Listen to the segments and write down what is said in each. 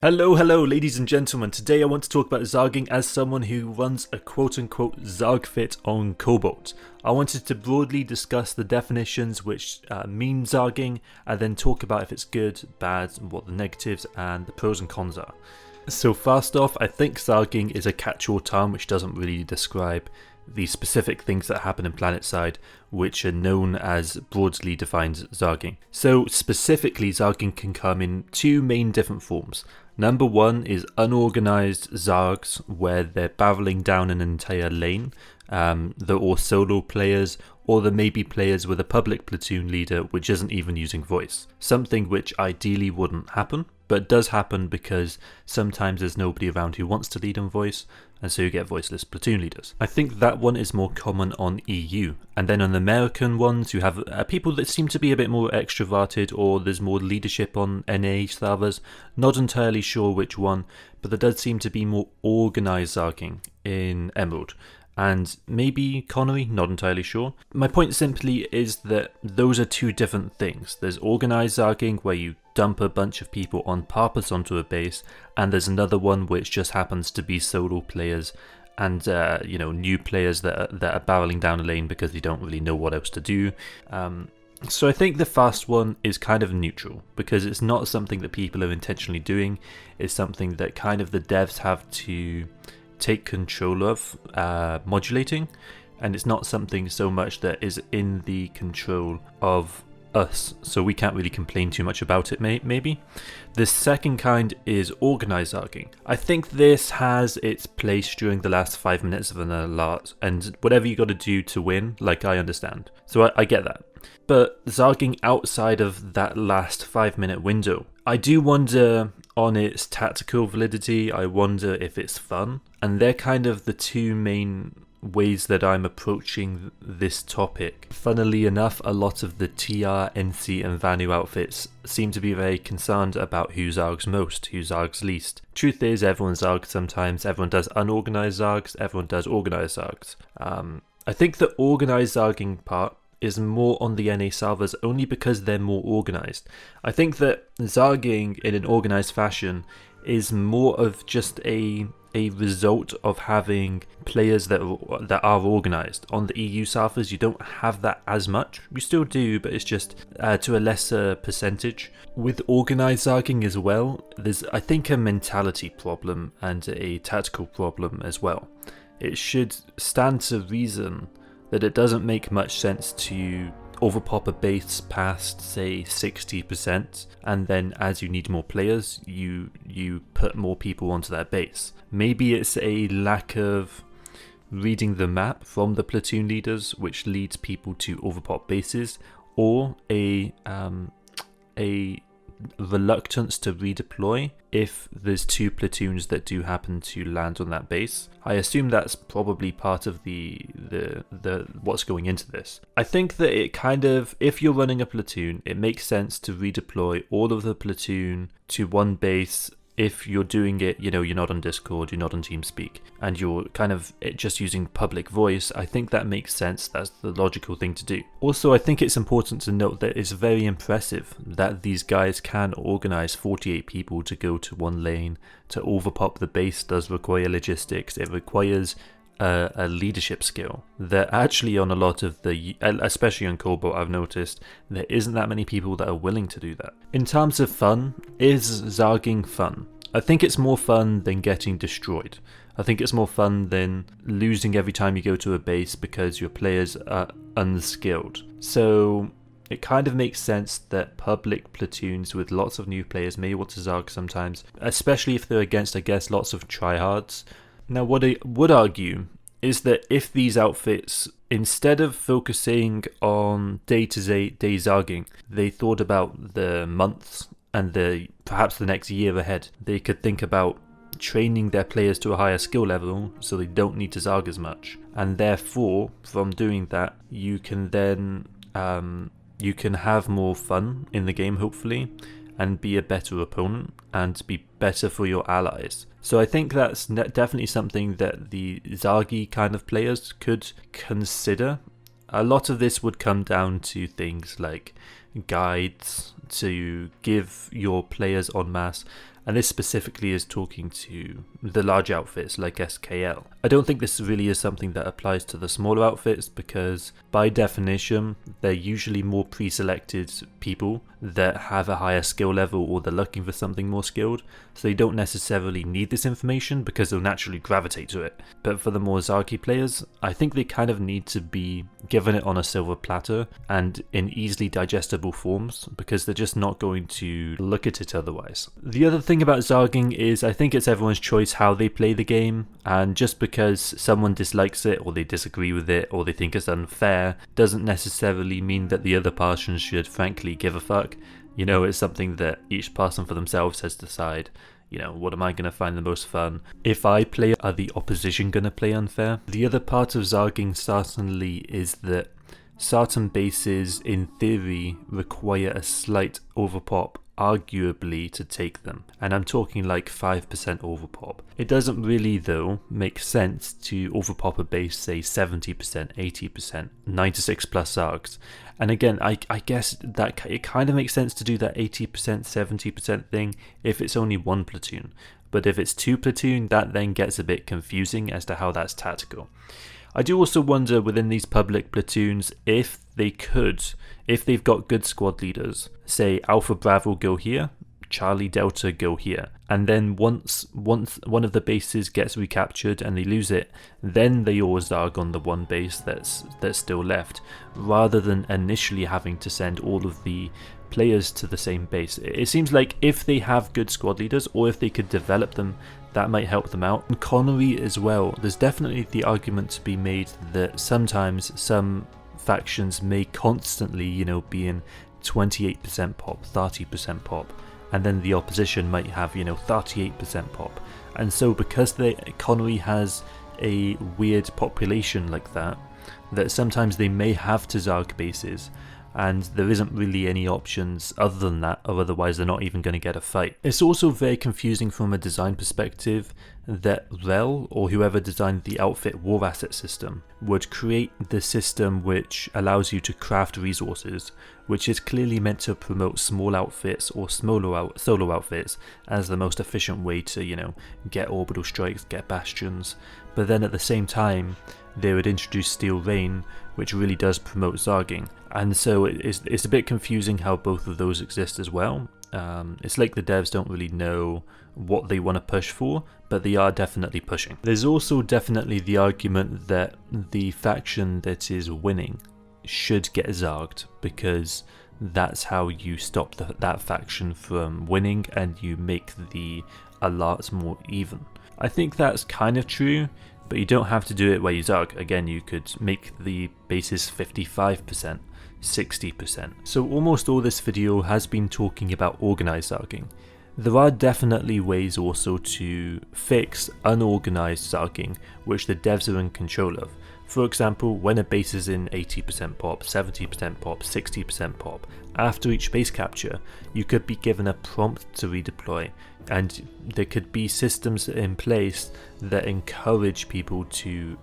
Hello, ladies and gentlemen. Today I want to talk about zagging as someone who runs a quote-unquote Zarg fit on Cobalt. I wanted to broadly discuss the definitions which mean zagging, and then talk about if it's good, bad, and what the negatives and the pros and cons are. So first off, I think zagging is a catch-all term which doesn't really describe the specific things that happen in Planetside, which are known as broadly defined zagging. So specifically, zagging can come in two main different forms. Number one is unorganized Zargs, where they're barreling down an entire lane. They're all solo players, or there may be players with a public platoon leader which isn't even using voice. Something which ideally wouldn't happen, but does happen because sometimes there's nobody around who wants to lead on voice, and so you get voiceless platoon leaders. I think that one is more common on EU, and then on American ones you have people that seem to be a bit more extroverted, or there's more leadership on NA servers. Not entirely sure which one, but there does seem to be more organised zagging in Emerald. And maybe Connery, not entirely sure. My point simply is that those are two different things. There's organised zagging, where you dump a bunch of people on purpose onto a base, and there's another one which just happens to be solo players and new players that are barreling down a lane because they don't really know what else to do. So I think the first one is kind of neutral, because it's not something that people are intentionally doing. It's something that kind of the devs have to take control of modulating, and it's not something so much that is in the control of us, so we can't really complain too much about it. Maybe the second kind is organized zagging. I think this has its place during the last 5 minutes of an alert, and whatever you got to do to win, like, I understand, so I get that. But zagging outside of that last 5-minute window, I do wonder on its tactical validity. I wonder if it's fun, and they're kind of the two main ways that I'm approaching this topic. Funnily enough, a lot of the TR, NC and Vanu outfits seem to be very concerned about who zargs most, who zargs least. Truth is, everyone zargs sometimes, everyone does unorganized zargs, everyone does organized zargs. I think the organized zarging part is more on the NA servers only because they're more organized. I think that zagging in an organized fashion is more of just a result of having players that are organized. On the EU servers you don't have that as much. You still do, but it's just to a lesser percentage. With organized zagging as well, there's, I think, a mentality problem and a tactical problem as well. It should stand to reason that it doesn't make much sense to overpop a base past, say, 60%, and then as you need more players, you put more people onto that base. Maybe it's a lack of reading the map from the platoon leaders, which leads people to overpop bases, or a reluctance to redeploy if there's two platoons that do happen to land on that base. I assume that's probably part of the what's going into this. I think that it kind of, if you're running a platoon, it makes sense to redeploy all of the platoon to one base. If you're doing it, you're not on Discord, you're not on TeamSpeak, and you're kind of just using public voice, I think that makes sense. That's the logical thing to do. Also, I think it's important to note that it's very impressive that these guys can organize 48 people to go to one lane. To overpop the base does require logistics. It requires a leadership skill that actually on a lot of the, especially on Cobalt, I've noticed there isn't that many people that are willing to do that. In terms of fun, is zagging fun? I think it's more fun than getting destroyed. I think it's more fun than losing every time you go to a base because your players are unskilled. So it kind of makes sense that public platoons with lots of new players may want to zarg sometimes, especially if they're against, I guess, lots of tryhards. Now, what I would argue is that if these outfits, instead of focusing on day-to-day zagging, they thought about the months and perhaps the next year ahead, they could think about training their players to a higher skill level so they don't need to zarg as much. And therefore, from doing that, you can then you can have more fun in the game, hopefully, and be a better opponent and be better for your allies. So I think that's definitely something that the Zergy kind of players could consider. A lot of this would come down to things like guides to give your players en masse and this specifically is talking to the large outfits like SKL. I don't think this really is something that applies to the smaller outfits because by definition they're usually more pre-selected people that have a higher skill level or they're looking for something more skilled, so they don't necessarily need this information because they'll naturally gravitate to it. But for the more Zergy players, I think they kind of need to be given it on a silver platter and in easily digestible forms because they're just not going to look at it otherwise. The other thing about Zerging is I think it's everyone's choice how they play the game, and just because someone dislikes it or they disagree with it or they think it's unfair doesn't necessarily mean that the other person should frankly give a fuck. You know, it's something that each person for themselves has to decide. You know, what am I going to find the most fun? If I play, are the opposition going to play unfair? The other part of Zerging certainly is that certain bases in theory require a slight overpop arguably to take them, and I'm talking like 5% overpop. It doesn't really though make sense to overpop a base say 70%, 80%, 96 plus Zergs. And again, I guess that it kind of makes sense to do that 80%, 70% thing if it's only one platoon, but if it's two platoon, that then gets a bit confusing as to how that's tactical. I do also wonder within these public platoons if they've got good squad leaders, say Alpha Bravo go here, Charlie Delta go here, and then once one of the bases gets recaptured and they lose it, then they all Zerg on the one base that's still left, rather than initially having to send all of the players to the same base. It seems like if they have good squad leaders or if they could develop them, that might help them out. And Connery as well, there's definitely the argument to be made that sometimes some factions may constantly, you know, be in 28% pop, 30% pop, and then the opposition might have, you know, 38% pop. And so because Connery has a weird population like that sometimes they may have to Zerg bases, and there isn't really any options other than that, or otherwise they're not even going to get a fight. It's also very confusing from a design perspective that Rel, or whoever designed the outfit war asset system, would create the system which allows you to craft resources, which is clearly meant to promote small outfits or solo outfits as the most efficient way to, you know, get orbital strikes, get bastions. But then at the same time, they would introduce Steel Rain, which really does promote Zerging. And so it's a bit confusing how both of those exist as well. It's like the devs don't really know what they want to push for, but they are definitely pushing. There's also definitely the argument that the faction that is winning should get Zerged, because that's how you stop that faction from winning and you make the alerts more even. I think that's kind of true, but you don't have to do it where you Zerg. Again, you could make the bases 55%, 60%. So almost all this video has been talking about organized Zerging. There are definitely ways also to fix unorganized Zerging, which the devs are in control of. For example, when a base is in 80% pop, 70% pop, 60% pop, after each base capture, you could be given a prompt to redeploy, and there could be systems in place that encourage people to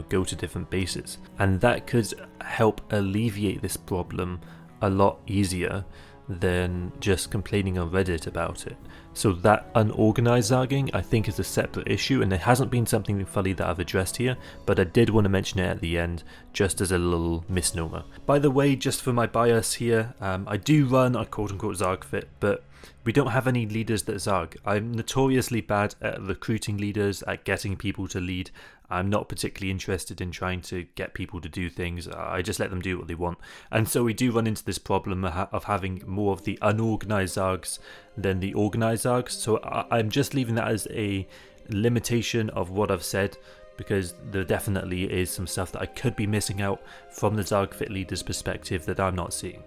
go to different bases, and that could help alleviate this problem a lot easier than just complaining on Reddit about it. So that unorganized Zerging I think is a separate issue, and it hasn't been something fully that I've addressed here, but I did want to mention it at the end just as a little misnomer. By the way, just for my bias here, I do run a quote-unquote Zerg fit, but we don't have any leaders that Zerg. I'm notoriously bad at recruiting leaders, at getting people to lead. I'm not particularly interested in trying to get people to do things. I just let them do what they want. And so we do run into this problem of having more of the unorganized Zergs than the organized Zergs. So I'm just leaving that as a limitation of what I've said, because there definitely is some stuff that I could be missing out from the Zerg fit leader's perspective that I'm not seeing.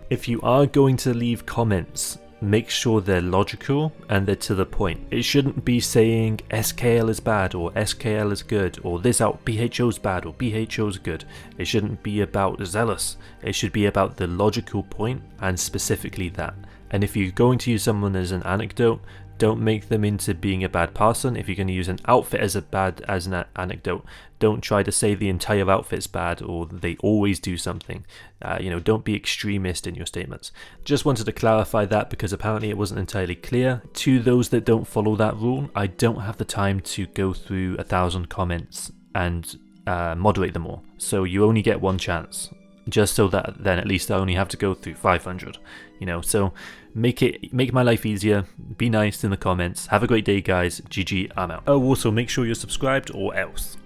If you are going to leave comments, make sure they're logical and they're to the point. It shouldn't be saying SKL is bad or SKL is good, or this out BHO's bad or BHO's good. It shouldn't be about zealous. It should be about the logical point and specifically that. And if you're going to use someone as an anecdote, don't make them into being a bad person. If you're going to use an outfit as an anecdote, don't try to say the entire outfit's bad or they always do something. Don't be extremist in your statements. Just wanted to clarify that because apparently it wasn't entirely clear. To those that don't follow that rule, I don't have the time to go through 1,000 comments and moderate them all. So you only get one chance. Just so that then at least I only have to go through 500. So make my life easier. Be nice in the comments. Have a great day, guys. GG, I'm out. Oh, also make sure you're subscribed or else.